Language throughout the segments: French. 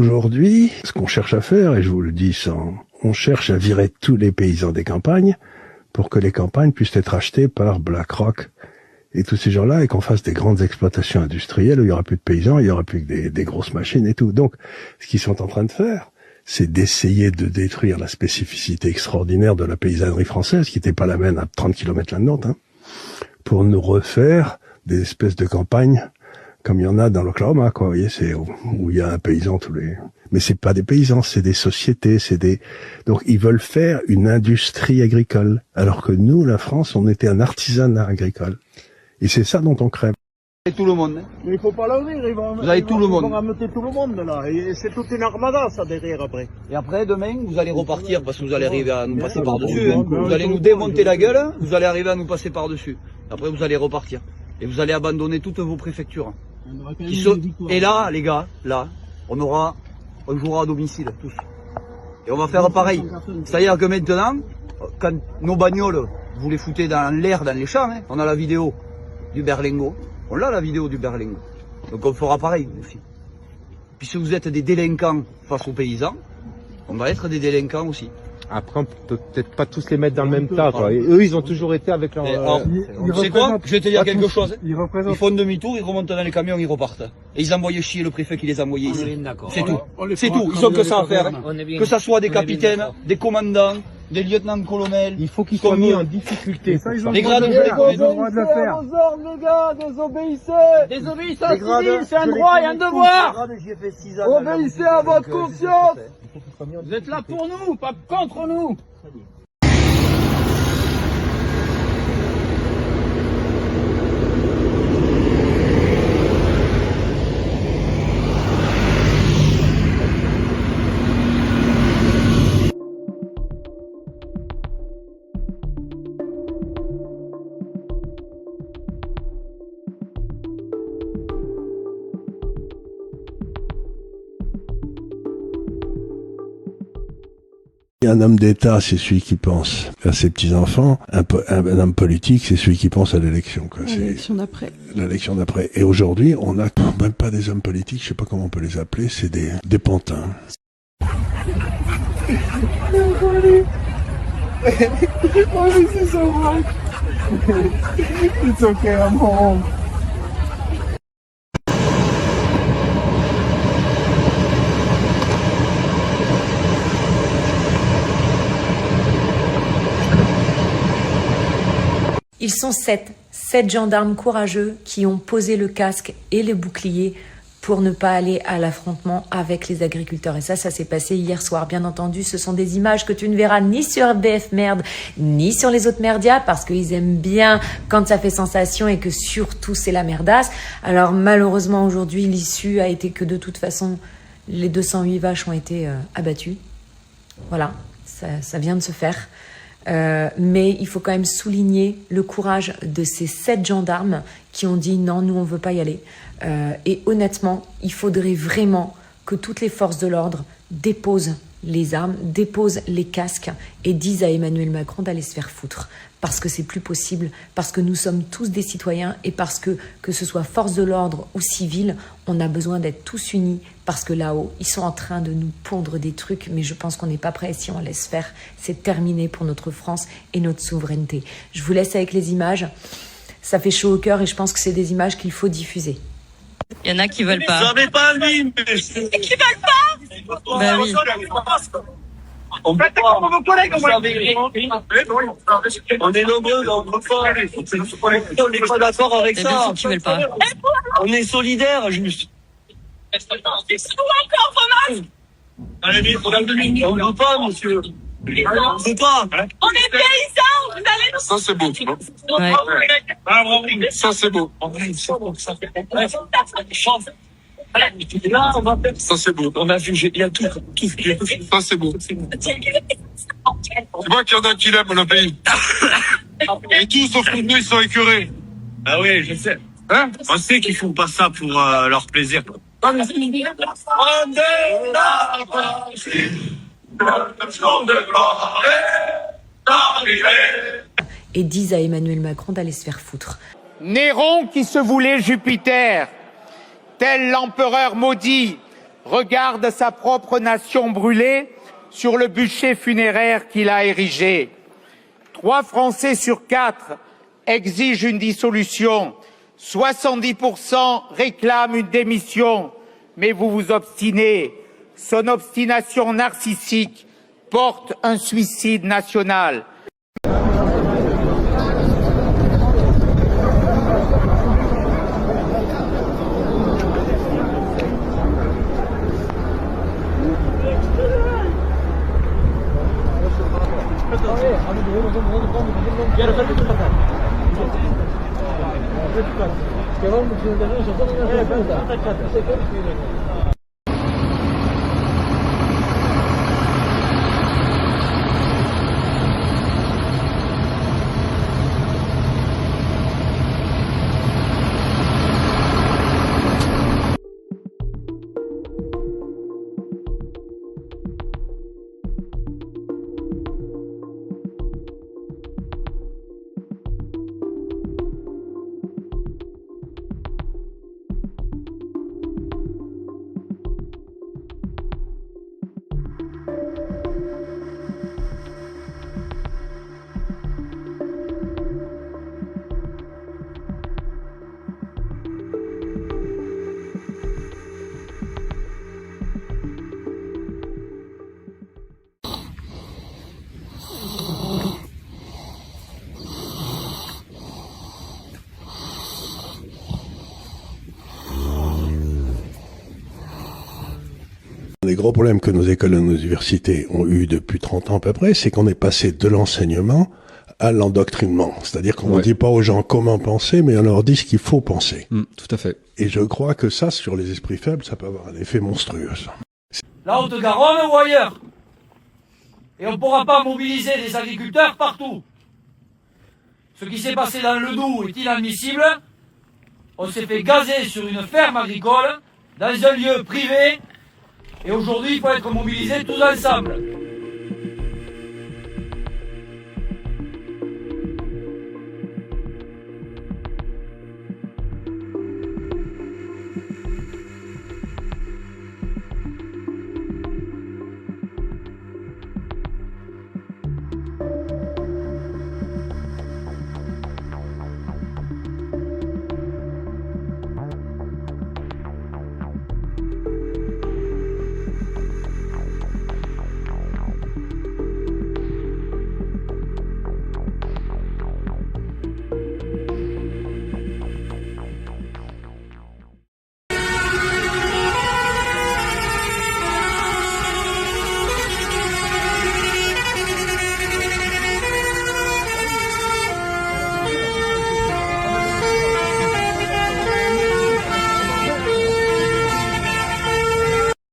aujourd'hui, ce qu'on cherche à faire, et je vous le dis on cherche à virer tous les paysans des campagnes pour que les campagnes puissent être achetées par BlackRock et tous ces gens-là, et qu'on fasse des grandes exploitations industrielles où il y aura plus de paysans, il y aura plus que des grosses machines et tout. Donc, ce qu'ils sont en train de faire, c'est d'essayer de détruire la spécificité extraordinaire de la paysannerie française, qui n'était pas la même à 30 km là de Nantes, pour nous refaire des espèces de campagnes comme il y en a dans l'Oklahoma, quoi. Vous voyez, c'est où il y a un paysan mais c'est pas des paysans, c'est des sociétés, donc ils veulent faire une industrie agricole, alors que nous, la France, on était un artisanat agricole. Et c'est ça dont on crève. Tout le monde. Mais il faut pas l'ouvrir, vous avez tout le monde. Ils vont ramener tout le monde là, et c'est toute une armada ça derrière après. Et après, demain, vous allez repartir parce que vous allez arriver à nous passer par-dessus. Vous allez nous démonter la gueule, vous allez arriver à nous passer par-dessus. Après, vous allez repartir. Et vous allez abandonner toutes vos préfectures. Et là, les gars, là, on jouera à domicile, tous. Et on va faire pareil. C'est-à-dire que maintenant, quand nos bagnoles, vous les foutez dans l'air, dans les champs, on a la vidéo du Berlingot. On a la vidéo du Berlingot. Donc on fera pareil aussi. Puisque vous êtes des délinquants face aux paysans, on va être des délinquants aussi. Après, on peut peut-être pas tous les mettre dans le même tas, quoi. Et eux, ils ont toujours été avec leur... C'est quoi? Je vais te dire quelque chose. Ils font demi-tour, ils remontent dans les camions, ils repartent. Et ils envoient chier le préfet qui les a envoyés ici. C'est tout. C'est tout. Ils ont que ça à faire. Que ça soit des capitaines, des commandants, des lieutenants-colonels. Il faut qu'ils soient mis en difficulté. Les grades, je les connais. Ils ont le droit de le faire. Les gars, désobéissez. Désobéissance civile, c'est un droit et un devoir. Obéissez à votre conscience. Vous êtes là pour nous, pas contre nous. Un homme d'État, c'est celui qui pense à ses petits-enfants. Un homme politique, c'est celui qui pense à l'élection. L'élection d'après. L'élection d'après. Et aujourd'hui, on n'a même pas des hommes politiques, je sais pas comment on peut les appeler, c'est des pantins. It's okay, I'm home. Ils sont sept gendarmes courageux qui ont posé le casque et le bouclier pour ne pas aller à l'affrontement avec les agriculteurs. Et ça s'est passé hier soir. Bien entendu, ce sont des images que tu ne verras ni sur BF Merde, ni sur les autres merdias, parce qu'ils aiment bien quand ça fait sensation et que surtout c'est la merdasse. Alors malheureusement aujourd'hui, l'issue a été que de toute façon, les 208 vaches ont été abattues. Voilà, ça vient de se faire. Mais il faut quand même souligner le courage de ces 7 gendarmes qui ont dit non, nous on veut pas y aller. Et honnêtement, il faudrait vraiment que toutes les forces de l'ordre déposent les armes, déposent les casques et disent à Emmanuel Macron d'aller se faire foutre. Parce que c'est plus possible, parce que nous sommes tous des citoyens et parce que ce soit force de l'ordre ou civile, on a besoin d'être tous unis parce que là-haut, ils sont en train de nous pondre des trucs, mais je pense qu'on n'est pas prêt si on laisse faire. C'est terminé pour notre France et notre souveraineté. Je vous laisse avec les images. Ça fait chaud au cœur et je pense que c'est des images qu'il faut diffuser. Il y en a qui veulent pas. J'en ai pas envie, mais... Qui veulent pas? Bah oui. On peut pas vos collègues, on est nombreux dans notre fois. On n'est pas d'accord avec ça. Qui veulent pas. On est solidaires, juste. C'est encore vos masques. On ne veut pas, monsieur. On ne veut pas. On est paysans, vous allez nous... Ça, c'est beau. Ouais. Ça, c'est beau. Ça, c'est beau. On a vu, il y a tout. Ça, c'est beau. Tu vois qu'il y en a qui l'aiment, le pays. Et tous, sauf que nous, ils sont écœurés. Ah oui, je sais. Hein? On sait qu'ils font pas ça pour leur plaisir. Et disent à Emmanuel Macron d'aller se faire foutre. Néron qui se voulait Jupiter, tel l'empereur maudit, regarde sa propre nation brûler sur le bûcher funéraire qu'il a érigé. 3 Français sur 4 exigent une dissolution, 70% réclament une démission, mais vous vous obstinez. Son obstination narcissique porte un suicide national. Les gros problèmes que nos écoles et nos universités ont eu depuis 30 ans à peu près, c'est qu'on est passé de l'enseignement à l'endoctrinement. C'est-à-dire qu'on ne dit pas aux gens comment penser, mais on leur dit ce qu'il faut penser. Tout à fait. Et je crois que ça, sur les esprits faibles, ça peut avoir un effet monstrueux. La Haute-Garonne ou ailleurs. Et on ne pourra pas mobiliser des agriculteurs partout. Ce qui s'est passé dans le Doubs est inadmissible. On s'est fait gazer sur une ferme agricole, dans un lieu privé, et aujourd'hui il faut être mobilisés tous ensemble.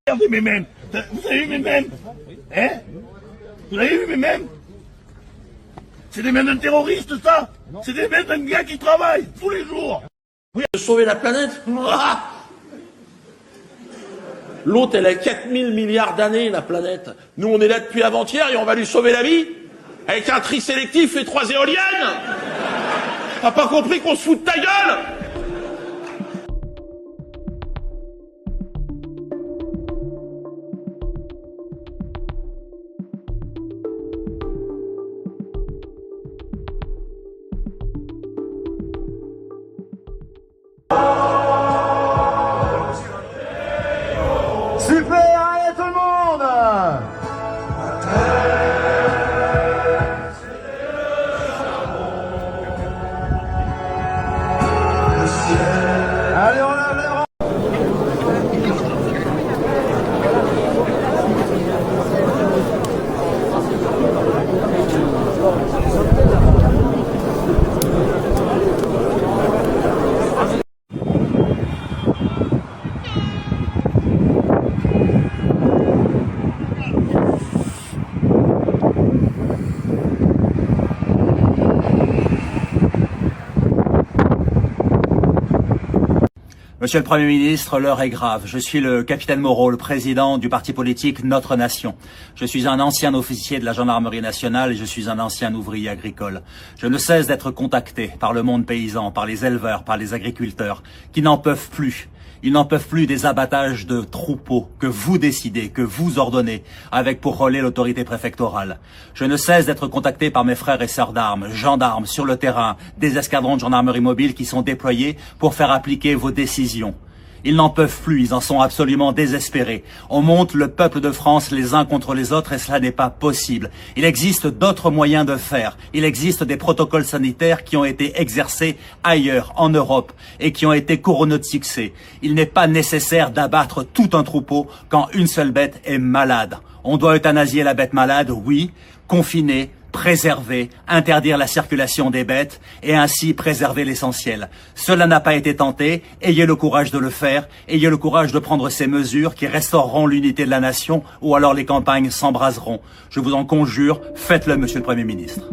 Regardez mes mèmes. Vous avez vu mes mèmes? Hein? Vous avez vu mes mèmes? C'est des mèmes d'un terroriste, ça? C'est des mèmes d'un gars qui travaille tous les jours. Oui, sauver la planète. L'autre, elle a 4000 milliards d'années, la planète. Nous, on est là depuis avant-hier et on va lui sauver la vie? Avec un tri sélectif et 3 éoliennes? T'as pas compris qu'on se fout de ta gueule? Super, allez tout le monde! Allez, on lève les bras! Monsieur le Premier ministre, l'heure est grave. Je suis le capitaine Moreau, le président du parti politique Notre Nation. Je suis un ancien officier de la gendarmerie nationale et je suis un ancien ouvrier agricole. Je ne cesse d'être contacté par le monde paysan, par les éleveurs, par les agriculteurs, qui n'en peuvent plus Ils n'en peuvent plus des abattages de troupeaux que vous décidez, que vous ordonnez, avec pour relais l'autorité préfectorale. Je ne cesse d'être contacté par mes frères et sœurs d'armes, gendarmes, sur le terrain, des escadrons de gendarmerie mobile qui sont déployés pour faire appliquer vos décisions. Ils n'en peuvent plus, ils en sont absolument désespérés. On monte le peuple de France les uns contre les autres et cela n'est pas possible. Il existe d'autres moyens de faire. Il existe des protocoles sanitaires qui ont été exercés ailleurs, en Europe, et qui ont été couronnés de succès. Il n'est pas nécessaire d'abattre tout un troupeau quand une seule bête est malade. On doit euthanasier la bête malade, oui, confiner, préserver, interdire la circulation des bêtes et ainsi préserver l'essentiel. Cela n'a pas été tenté, ayez le courage de le faire, ayez le courage de prendre ces mesures qui restaureront l'unité de la nation ou alors les campagnes s'embraseront. Je vous en conjure, faites-le, Monsieur le Premier ministre.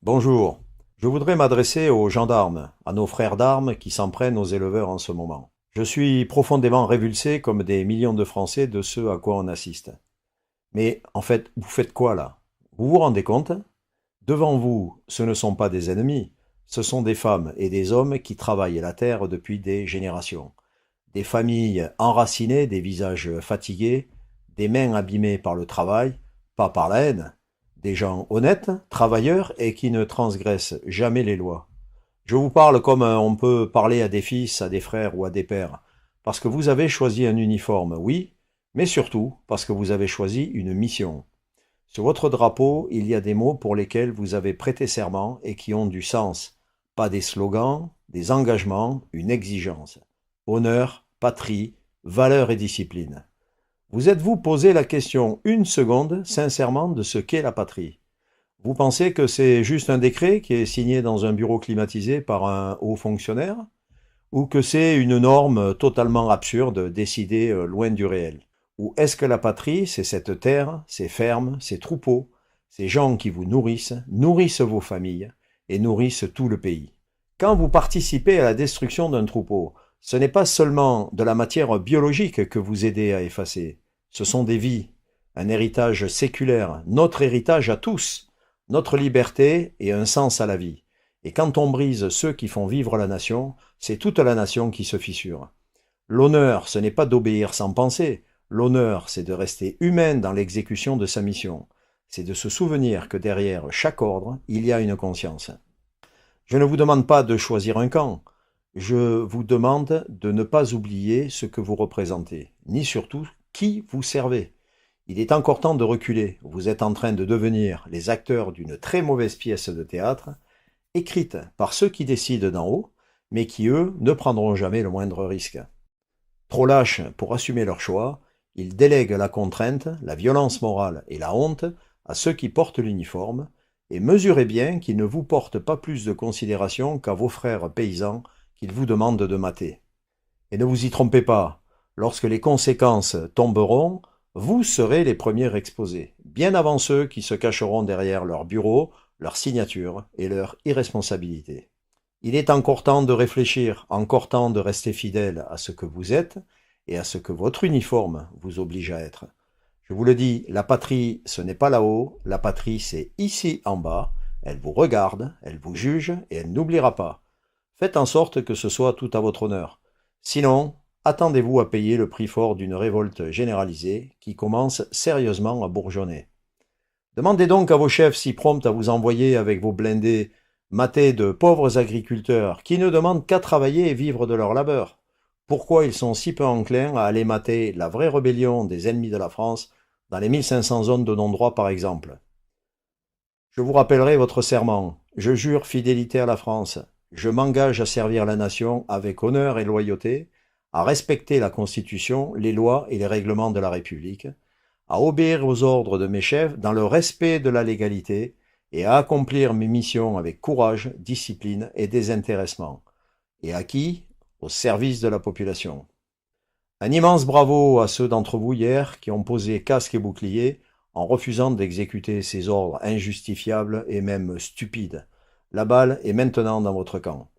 Bonjour, je voudrais m'adresser aux gendarmes, à nos frères d'armes qui s'en prennent aux éleveurs en ce moment. Je suis profondément révulsé comme des millions de Français de ce à quoi on assiste. Mais en fait, vous faites quoi là? Vous vous rendez compte? Devant vous, ce ne sont pas des ennemis, ce sont des femmes et des hommes qui travaillent la terre depuis des générations. Des familles enracinées, des visages fatigués, des mains abîmées par le travail, pas par la haine. Des gens honnêtes, travailleurs et qui ne transgressent jamais les lois. Je vous parle comme on peut parler à des fils, à des frères ou à des pères, parce que vous avez choisi un uniforme, oui, mais surtout parce que vous avez choisi une mission. Sur votre drapeau, il y a des mots pour lesquels vous avez prêté serment et qui ont du sens, pas des slogans, des engagements, une exigence. Honneur, patrie, valeur et discipline. Vous êtes-vous posé la question une seconde, sincèrement, de ce qu'est la patrie? Vous pensez que c'est juste un décret qui est signé dans un bureau climatisé par un haut fonctionnaire? Ou que c'est une norme totalement absurde, décidée loin du réel? Ou est-ce que la patrie, c'est cette terre, ces fermes, ces troupeaux, ces gens qui vous nourrissent, nourrissent vos familles et nourrissent tout le pays? Quand vous participez à la destruction d'un troupeau, ce n'est pas seulement de la matière biologique que vous aidez à effacer, ce sont des vies, un héritage séculaire, notre héritage à tous, notre liberté et un sens à la vie. Et quand on brise ceux qui font vivre la nation, c'est toute la nation qui se fissure. L'honneur, ce n'est pas d'obéir sans penser, l'honneur, c'est de rester humain dans l'exécution de sa mission, c'est de se souvenir que derrière chaque ordre, il y a une conscience. Je ne vous demande pas de choisir un camp, je vous demande de ne pas oublier ce que vous représentez, ni surtout qui vous servez. Il est encore temps de reculer, vous êtes en train de devenir les acteurs d'une très mauvaise pièce de théâtre, écrite par ceux qui décident d'en haut, mais qui eux ne prendront jamais le moindre risque. Trop lâches pour assumer leur choix, ils délèguent la contrainte, la violence morale et la honte à ceux qui portent l'uniforme, et mesurez bien qu'ils ne vous portent pas plus de considération qu'à vos frères paysans qu'ils vous demandent de mater. Et ne vous y trompez pas, lorsque les conséquences tomberont, vous serez les premiers exposés, bien avant ceux qui se cacheront derrière leur bureau, leur signature et leur irresponsabilité. Il est encore temps de réfléchir, encore temps de rester fidèle à ce que vous êtes et à ce que votre uniforme vous oblige à être. Je vous le dis, la patrie, ce n'est pas là-haut, la patrie, c'est ici en bas, elle vous regarde, elle vous juge et elle n'oubliera pas. Faites en sorte que ce soit tout à votre honneur. Sinon, attendez-vous à payer le prix fort d'une révolte généralisée qui commence sérieusement à bourgeonner. Demandez donc à vos chefs si prompts à vous envoyer avec vos blindés mater de pauvres agriculteurs qui ne demandent qu'à travailler et vivre de leur labeur. Pourquoi ils sont si peu enclins à aller mater la vraie rébellion des ennemis de la France dans les 1500 zones de non-droit par exemple? Je vous rappellerai votre serment. Je jure fidélité à la France. Je m'engage à servir la nation avec honneur et loyauté, à respecter la Constitution, les lois et les règlements de la République, à obéir aux ordres de mes chefs dans le respect de la légalité et à accomplir mes missions avec courage, discipline et désintéressement. Et à qui? Au service de la population. Un immense bravo à ceux d'entre vous hier qui ont posé casque et bouclier en refusant d'exécuter ces ordres injustifiables et même stupides. La balle est maintenant dans votre camp.